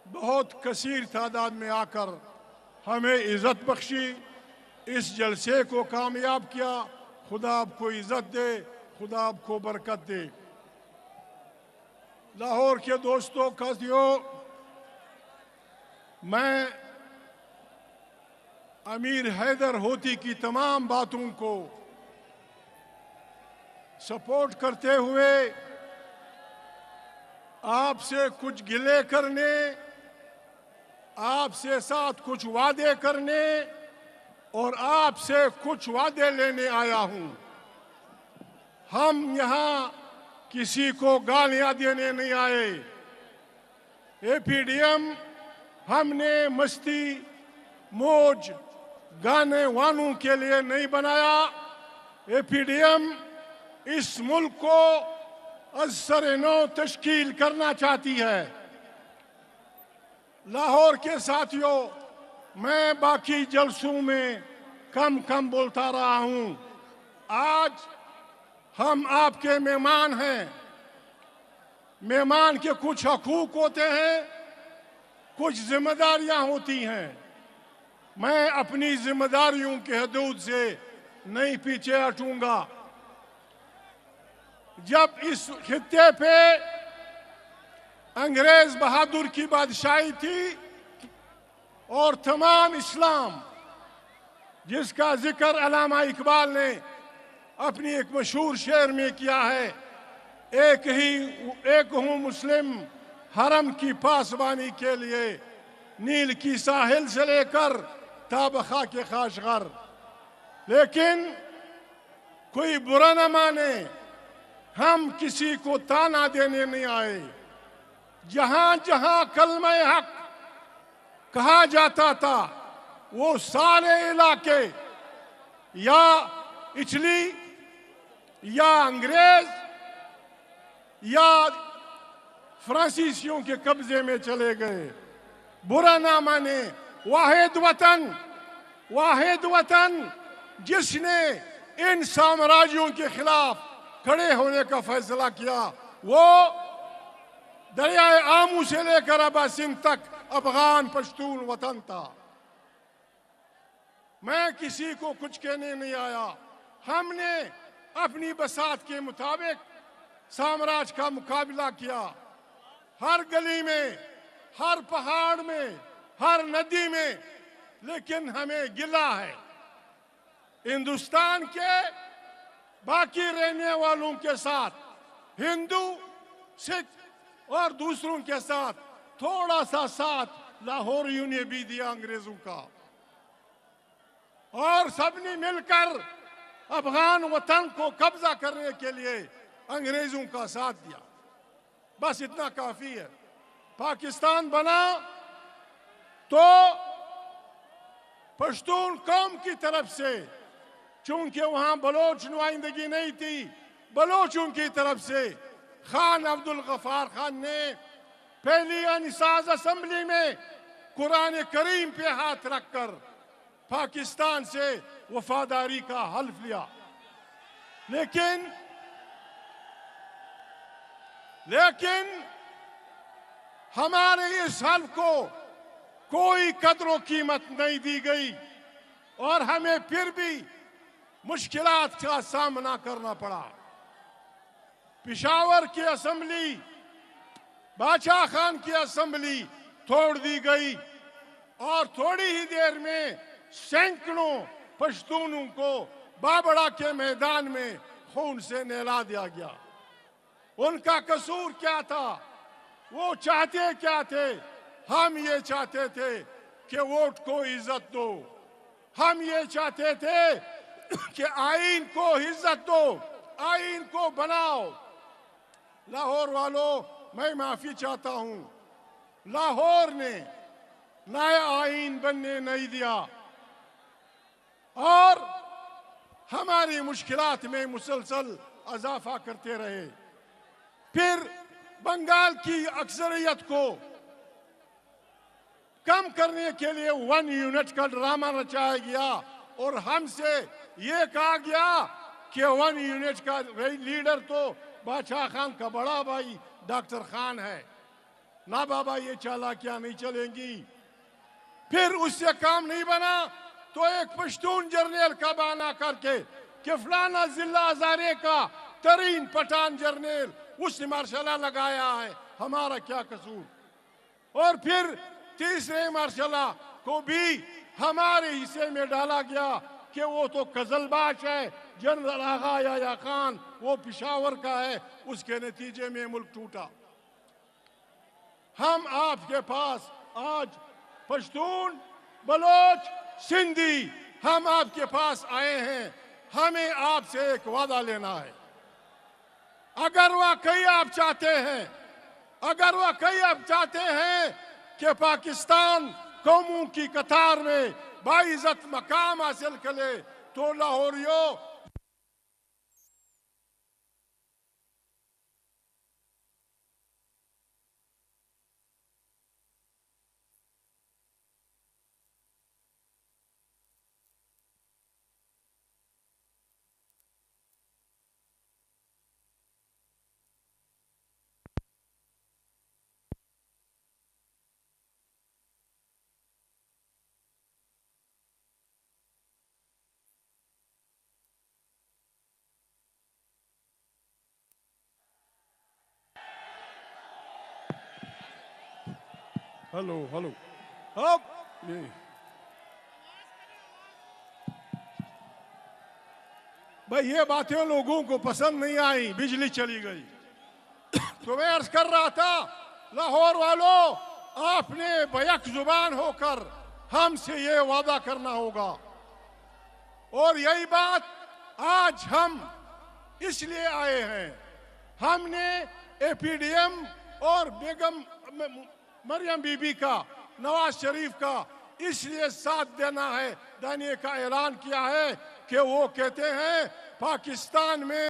बहुत कसीर तादाद में आकर हमें इज़्ज़त बख्शी, इस जलसे को कामयाब किया। खुदा आपको इज़्ज़त दे, खुदा आपको बरकत दे। लाहौर के दोस्तों, काज़ियों, मैं अमीर हैदर होती की तमाम बातों को सपोर्ट करते हुए आपसे कुछ गिले करने, आपसे साथ कुछ वादे करने और आपसे कुछ वादे लेने आया हूं। हम यहां किसी को गालियां देने नहीं आए। एपीडीएम हमने मस्ती मौज गाने वालों के लिए नहीं बनाया। एपीडीएम इस मुल्क को असर-ए-नौ तश्कील करना चाहती है। लाहौर के साथियों, मैं बाकी जलसों में कम कम बोलता रहा हूं। आज हम आपके मेहमान हैं। मेहमान के कुछ हकूक होते हैं, कुछ जिम्मेदारियां होती हैं। मैं अपनी जिम्मेदारियों के हदूद से नहीं पीछे हटूंगा। जब इस खित्ते पे अंग्रेज बहादुर की बादशाही थी और तमाम इस्लाम, जिसका जिक्र अल्लामा इकबाल ने अपनी एक मशहूर शेर में किया है, एक हूँ मुस्लिम हरम की पासबानी के लिए, नील की साहिल से लेकर ताबखा के खाशगर। लेकिन कोई बुरा न माने, हम किसी को ताना देने नहीं आए। जहां जहां कलमा हक कहा जाता था, वो सारे इलाके या इटली या अंग्रेज या फ्रांसीसियों के कब्जे में चले गए। बुरा ना माने, वाहिद वतन जिसने इन साम्राज्यों के खिलाफ खड़े होने का फैसला किया, वो दरियाए आमू से लेकर अबा सिंध तक अफगान पश्तून वतन था। मैं किसी को कुछ कहने नहीं आया। हमने अपनी बसात के मुताबिक साम्राज्य का मुकाबला किया। हर गली में, हर पहाड़ में, हर नदी में। लेकिन हमें गिला है हिंदुस्तान के बाकी रहने वालों के साथ, हिंदू, सिख और दूसरों के साथ थोड़ा सा साथ लाहौरियों ने भी दिया अंग्रेजों का, और सबने मिलकर अफगान वतन को कब्जा करने के लिए अंग्रेजों का साथ दिया। बस इतना काफी है। पाकिस्तान बना तो पश्तून कौम की तरफ से, चूंकि वहां बलोच नुमाइंदगी नहीं थी, बलोचों की तरफ से खान अब्दुल गफ्फार खान ने पहली अनिसाज असेंबली में कुरान करीम पे हाथ रखकर पाकिस्तान से वफादारी का हल्फ लिया। लेकिन हमारे इस हल्फ को कोई कदर कीमत नहीं दी गई और हमें फिर भी मुश्किलात का सामना करना पड़ा। पेशावर की असेंबली, बादशाह खान की असेंबली तोड़ दी गई और थोड़ी ही देर में सैकड़ों पश्तूनों को बाबड़ा के मैदान में खून से नहला दिया गया। उनका कसूर क्या था? वो चाहते क्या थे? हम ये चाहते थे कि वोट को इज्जत दो। हम ये चाहते थे कि आईन को इज्जत दो, आईन को बनाओ। लाहौर वालों, मैं माफी चाहता हूं, लाहौर ने नया आईन बनने नहीं दिया और हमारी मुश्किलात में मुसलसल इजाफा करते रहे। फिर बंगाल की अक्सरियत को कम करने के लिए 1 यूनिट का ड्रामा रचाया गया और हमसे ये कहा गया कि 1 यूनिट का लीडर तो बादशाह खान का बड़ा भाई डॉक्टर खान है। ना बाबा ये चालाकियां नहीं चलेंगी। फिर उससे काम नहीं बना तो एक पश्तून जर्नल का बहाना करके कि फलाना जिला हजारे का तरीन पठान जर्नल उसने मार्शल लगाया है, हमारा क्या कसूर। और फिर तीसरे मार्शल को भी हमारे हिस्से में डाला गया कि वो तो कजलबाज है, जनरल आगा या खान वो पिशावर का है, उसके नतीजे में मुल्क टूटा। हम आपके पास आज पश्तून, बलोच, सिंधी हम आपके पास आए हैं। हमें आपसे एक वादा लेना है। अगर वाकई आप चाहते हैं, अगर वाकई आप चाहते हैं कि पाकिस्तान कौमों की कतार में बाइज्जत मकाम हासिल करे तो लाहौरियों हेलो हेलो अब ये भाई ये बातें लोगों को पसंद नहीं आई, बिजली चली गई। तो मैं अर्ज कर रहा था, लाहौर वालों आपने बैक जुबान होकर हमसे ये वादा करना होगा। और यही बात आज हम इसलिए आए हैं, हमने एपीडीएम और बेगम मरियम बीबी का, नवाज शरीफ का इसलिए साथ देने का ऐलान किया है कि वो कहते हैं पाकिस्तान में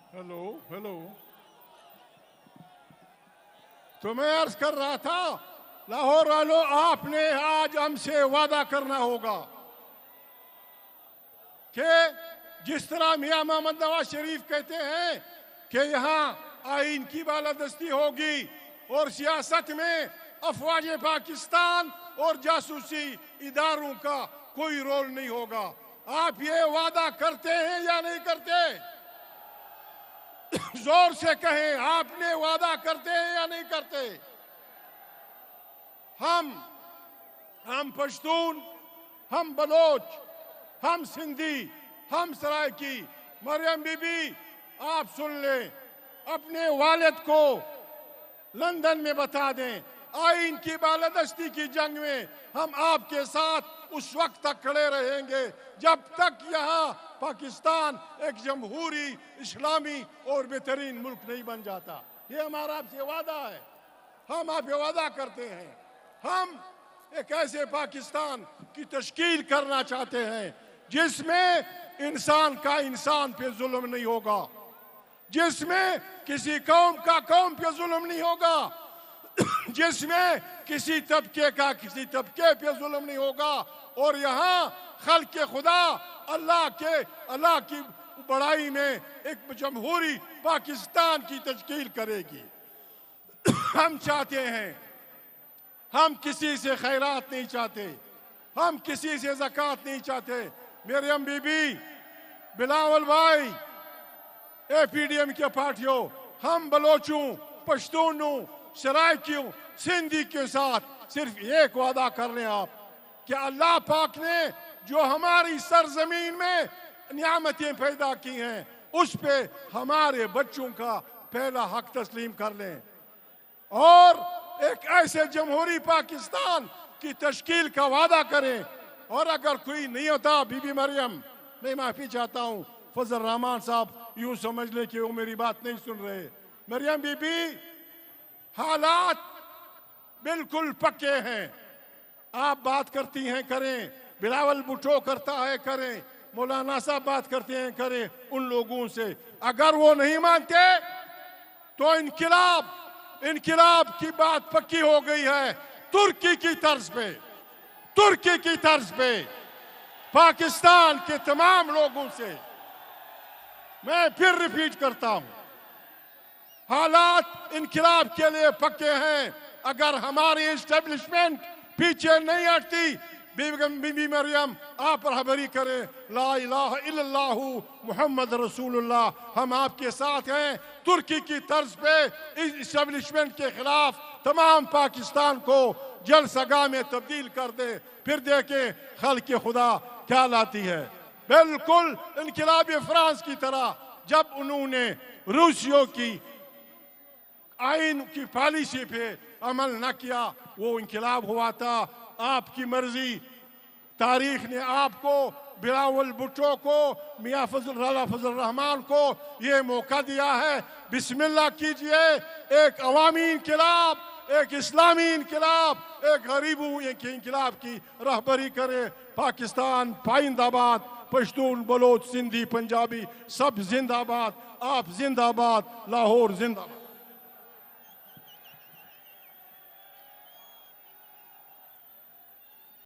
हेलो हेलो तो मैं अर्ज कर रहा था, लाहौर वालों आपने आज हमसे वादा करना होगा कि जिस तरह मियां मोहम्मद नवाज शरीफ कहते हैं कि यहाँ आईन की बालादस्ती होगी और सियासत में अफवाज पाकिस्तान और जासूसी इदारों का कोई रोल नहीं होगा, आप ये वादा करते हैं या नहीं करते? जोर से कहें, आपने वादा करते हैं या नहीं करते? हम पश्तून, हम बलोच, हम सिंधी, हम सरायकी, मरियम बीबी आप सुन लें, अपने वालिद को लंदन में बता दें, आईन की बालादस्ती की जंग में हम आपके साथ उस वक्त तक खड़े रहेंगे जब तक यहाँ पाकिस्तान एक जमहूरी, इस्लामी और बेहतरीन मुल्क नहीं बन जाता। ये हमारा आपसे वादा है, हम आपसे वादा करते हैं। हम एक ऐसे पाकिस्तान की तश्कील करना चाहते हैं जिसमें इंसान का इंसान पे जुल्म नहीं होगा, जिसमें किसी कौम का कौम पे जुल्म नहीं होगा, जिसमें किसी तबके का किसी तबके पे जुल्म नहीं होगा। और यहाँ खल्क के खुदा अल्लाह की बड़ाई में एक जमहूरी पाकिस्तान की तश्कील करेगी। हम चाहते हैं हम किसी से खैरात नहीं चाहते, हम किसी से ज़कात नहीं चाहते। मरियम बीबी, बिलावल भाई, APDM के पार्टियों, हम बलोचों, पश्तूनों, सराइकियों, सिंधी के साथ सिर्फ एक वादा कर लें आप कि अल्लाह पाक ने जो हमारी सरजमीन में नियामतें पैदा की हैं, उस पे हमारे बच्चों का पहला हक तस्लीम कर लें और एक ऐसे जमहूरी पाकिस्तान की तश्कील का वादा करें। और अगर कोई नहीं होता, बीबी मरियम, मैं माफी चाहता हूँ, फजल रहमान साहब यूं समझ ले कि वो मेरी बात नहीं सुन रहे। मरियम बीबी, हालात बिल्कुल पक्के हैं। आप बात करती हैं करें, बिलावल भुट्टो करता है करें, मौलाना साहब बात करते हैं करें उन लोगों से। अगर वो नहीं मानते तो इनकिलाब की बात पक्की हो गई है। तुर्की की तर्ज पे, तुर्की की तर्ज पे पाकिस्तान के तमाम लोगों से मैं फिर रिपीट करता हूं, हालात इनकिलाब के लिए पक्के हैं। अगर हमारी एस्टेब्लिशमेंट पीछे नहीं हटती, बीबी मरियम आप रहबरी करें, ला इलाहा इल्लल्लाहु मुहम्मद रसूलुल्लाह, हम आपके साथ हैं। तुर्की की तर्ज पे इस एस्टेब्लिशमेंट के खिलाफ तमाम पाकिस्तान को जलसगा में तब्दील कर दे, फिर देखें खल के खुदा क्या लाती है। बिल्कुल इनकिलाबी फ्रांस की तरह जब उन्होंने रूसियों की आइन की पॉलिसी पे अमल न किया, वो इनकिलाब हुआ था। आपकी मर्जी, तारीख ने आपको, बिलावल भुट्टो को, मियां फजल रहमान को ये मौका दिया है। बिस्मिल्लाह कीजिए, एक अवामी इनकिलाब, एक इस्लामी इनकिलाब, एक गरीबों के इनकिलाब की रहबरी करे। पाकिस्तान पाइंदाबाद, पश्तून, बलोच, सिंधी, पंजाबी सब जिंदाबाद। आप जिंदाबाद, लाहौर जिंदाबाद।